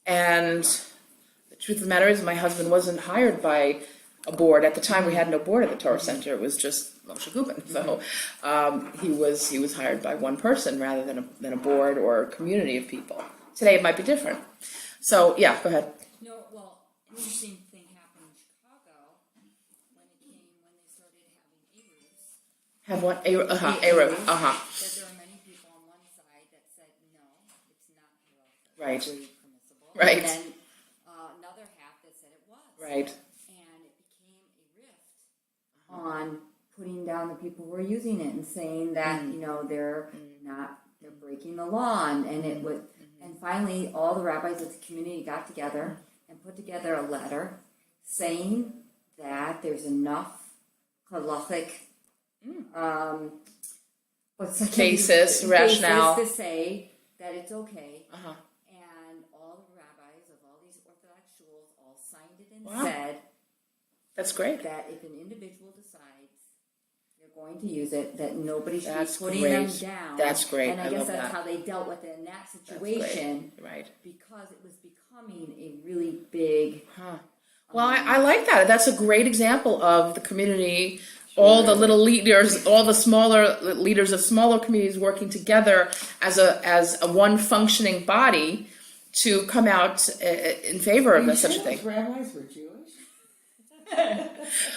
and the truth of the matter is my husband wasn't hired by a board. At the time, we had no board at the Torah Center. It was just Moshe Gubin. So he was hired by one person rather than a board or a community of people. Today, it might be different. So, yeah, go ahead. No, well, an interesting thing happened in Chicago when they started having Eruv. Have what? Eruv. That there were many people on one side that said, no, it's not Right. permissible. Right. And then another half that said it was. Right. And it became a rift on putting down the people who are using it and saying that, you know, they're breaking the law. And it would, and finally, all the rabbis of the community got together and put together a letter saying that there's enough halachic Basis, rationale. to say that it's okay. Uh-huh. And all the rabbis of all these Orthodox shuls all signed it and Wow. said That's great. that if an individual decides they're going to use it, that nobody should That's be putting them great. down. That's great. And I I guess love that's that. how they dealt with it in that That's situation, great. Right. because it was becoming a really big. Huh. Well, I like that. That's a great example of the community, all the little leaders, all the smaller leaders of smaller communities working together as a one functioning body to come out in favor of such a thing. Those rabbis were Jewish?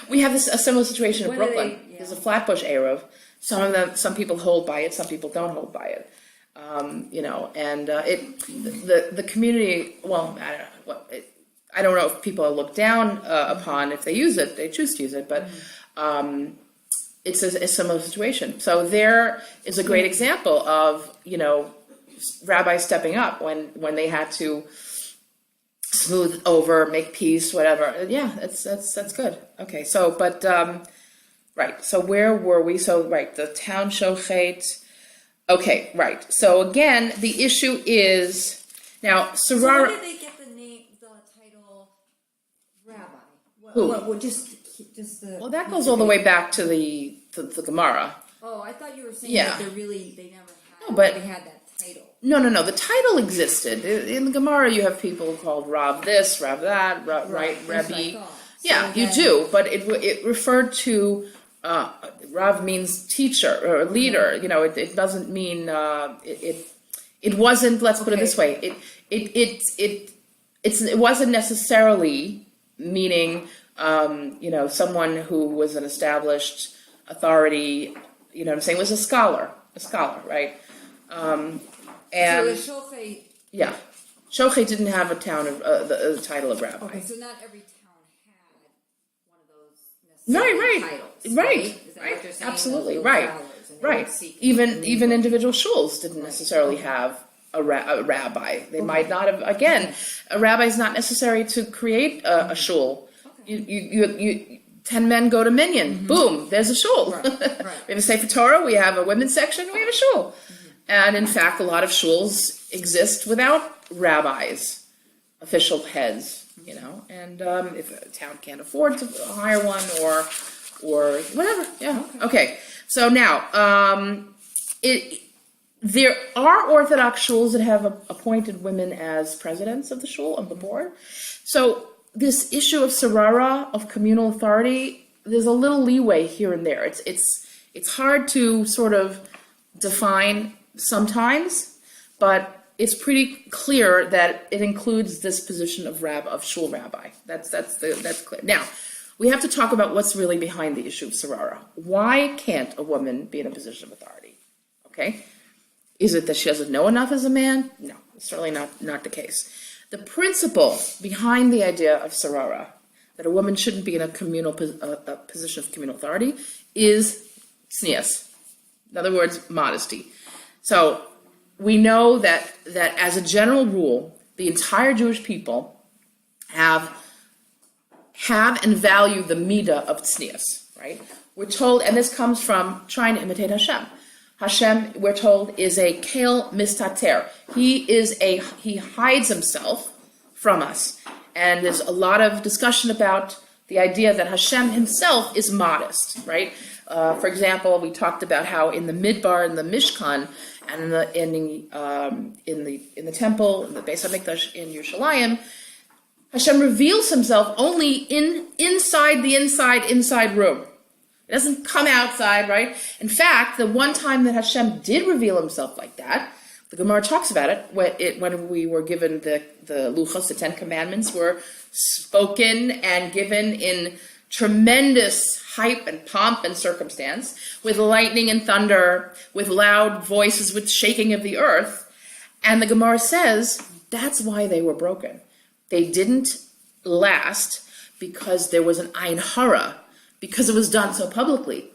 We have a similar situation in What do Brooklyn. they- yeah. There's a Flatbush Eruv. Some people hold by it, some people don't hold by it. You know, and the community. Well, I don't know what. I don't know if people are looked down upon if they use it, they choose to use it, but it's a similar situation. So there is a great example of, you know, rabbis stepping up when they had to smooth over, make peace, whatever. Yeah, that's good. Okay, so right. So where were we? So right, the town shochet. Okay, right. So again, the issue is now So sorority. where did they get the title rabbi? Who? Well, just the. Well, that goes all the way back to the Gemara. Oh, I thought you were saying Yeah. that they never had. No, but- they had that title. No. The title existed in the Gemara. You have people called Rav this, Rav that, right, That's what I Rebbe. thought. Yeah, So you then- do, but it referred to Rav means teacher or leader. You know, it doesn't mean it wasn't. Let's put it this way. It wasn't necessarily meaning you know, someone who was an established authority. You know what I'm saying? Was a scholar, right? And So the shochet. yeah, Shochet didn't have a town of the title of rabbi. Okay, so not every town had one of those Right, necessary right, titles, right, Is that what you're saying? absolutely, Those right, little towers, and they right. would seek- Even individual shuls didn't necessarily have a rabbi. They might not have. Again, a rabbi is not necessary to create a shul. You 10 men go to minyan. Boom, there's a shul. Right. We have a Sefer Torah. We have a women's section. We have a shul. And in fact, a lot of shuls exist without rabbis, official heads. You know, and if a town can't afford to hire one or whatever, yeah, okay. So now, there are Orthodox shuls that have appointed women as presidents of the shul, of the board. So this issue of sarara, of communal authority, there's a little leeway here and there. It's hard to sort of define sometimes, but it's pretty clear that it includes this position of shul rabbi. That's clear. Now, we have to talk about what's really behind the issue of sarara. Why can't a woman be in a position of authority? Okay, is it that she doesn't know enough as a man? No, it's certainly not the case. The principle behind the idea of sarara, that a woman shouldn't be in a position of communal authority, is tznius. In other words, modesty. So we know that as a general rule, the entire Jewish people have and value the midah of tznius, right? We're told, and this comes from trying to imitate Hashem. Hashem, we're told, is a kel mistater. He hides himself from us. And there's a lot of discussion about the idea that Hashem himself is modest, right? For example, we talked about how in the Midbar, in the Mishkan, and in the temple, in the Beis Hamikdash in Yerushalayim, Hashem reveals himself only inside the inside room. It doesn't come outside, right? In fact, the one time that Hashem did reveal himself like that, the Gemara talks about it when we were given the Luchos, the 10 Commandments, were spoken and given in tremendous hype and pomp and circumstance, with lightning and thunder, with loud voices, with shaking of the earth. And the Gemara says that's why they were broken. They didn't last because there was an ein hara, because it was done so publicly.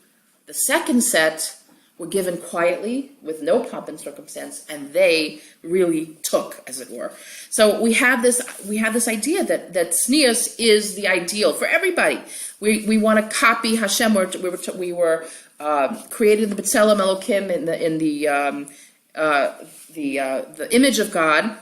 The second set were given quietly with no pomp and circumstance, and they really took, as it were. So we have this idea that tznius is the ideal for everybody. We want to copy Hashem. We were created in the B'Tselem Elokim in the image of God,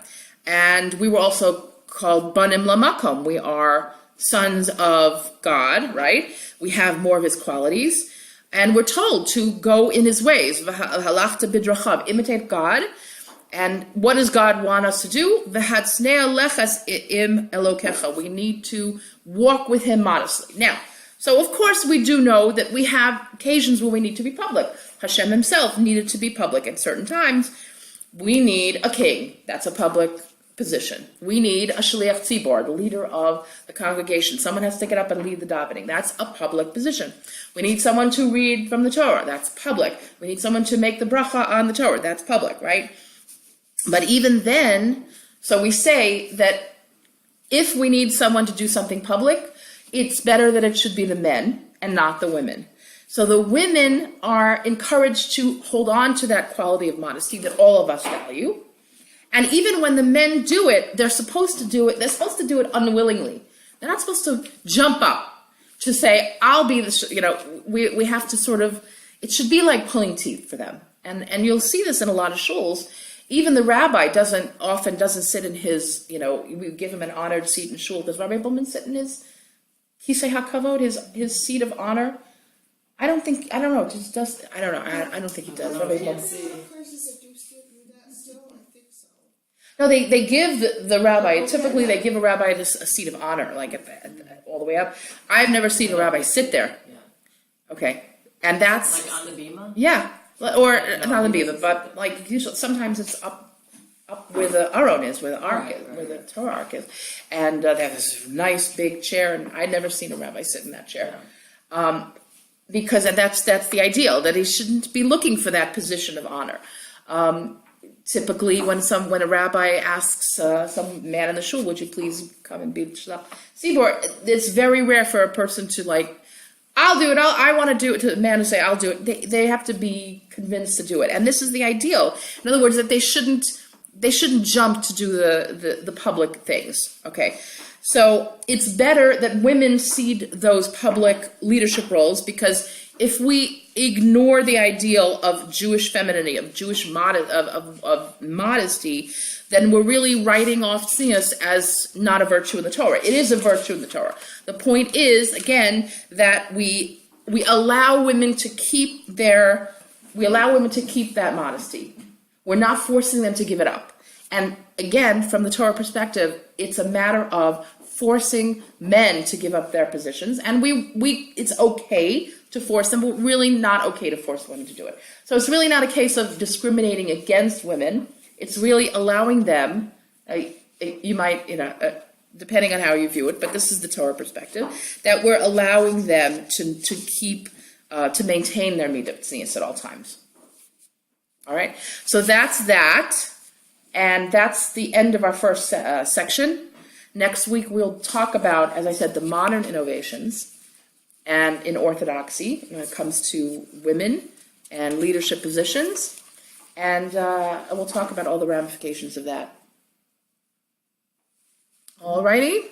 and we were also called Banim Lamakom. We are sons of God, right? We have more of His qualities. And we're told to go in His ways, v'halachta bidrachav, imitate God. And what does God want us to do? V'hatznei lechas im elokecha. We need to walk with Him modestly. Now, so of course we do know that we have occasions where we need to be public. Hashem Himself needed to be public at certain times. We need a king. That's a public position. We need a shliach tzibor, the leader of the congregation. Someone has to get up and lead the davening. That's a public position. We need someone to read from the Torah. That's public. We need someone to make the bracha on the Torah. That's public, right? But even then, so we say that if we need someone to do something public, it's better that it should be the men and not the women. So the women are encouraged to hold on to that quality of modesty that all of us value. And even when the men do it, they're supposed to do it unwillingly. They're not supposed to jump up to say, I'll be the, we have to sort of, it should be like pulling teeth for them. And you'll see this in a lot of shuls. Even the rabbi often doesn't sit in his, we give him an honored seat in shul. Does Rabbi Bullman sit in his Kisei HaKavod, his seat of honor? I don't think he does. Rabbi Bullman. No, they give the rabbi, typically they give a rabbi a seat of honor, like all the way up. I've never seen a rabbi sit there. Yeah. Okay. And that's... Like on the bima? Yeah. Or not on the bima, but like usually, sometimes it's up where the aron is, where the ark is, where the Torah ark is. And they have this nice big chair, and I'd never seen a rabbi sit in that chair. Because that's the ideal, that he shouldn't be looking for that position of honor. Typically, when a rabbi asks some man in the shul, would you please come and be the shliach tzibor, it's very rare for a person to I'll do it, I want to do it, to the man to say, I'll do it. They have to be convinced to do it. And this is the ideal. In other words, that they shouldn't jump to do the public things, okay? So it's better that women cede those public leadership roles, because if we ignore the ideal of Jewish femininity, of Jewish modesty, then we're really writing off tznius as not a virtue in the Torah. It is a virtue in the Torah. The point is, again, that we allow women to keep that modesty. We're not forcing them to give it up. And again, from the Torah perspective, it's a matter of forcing men to give up their positions, and it's okay to force them, but really not okay to force women to do it. So it's really not a case of discriminating against women. It's really allowing them, you might, depending on how you view it, but this is the Torah perspective, that we're allowing them to maintain their midah tznius at all times. All right, so that's that, and that's the end of our first section. Next week we'll talk about, as I said, the modern innovations and in orthodoxy when it comes to women and leadership positions, and we'll talk about all the ramifications of that. All righty.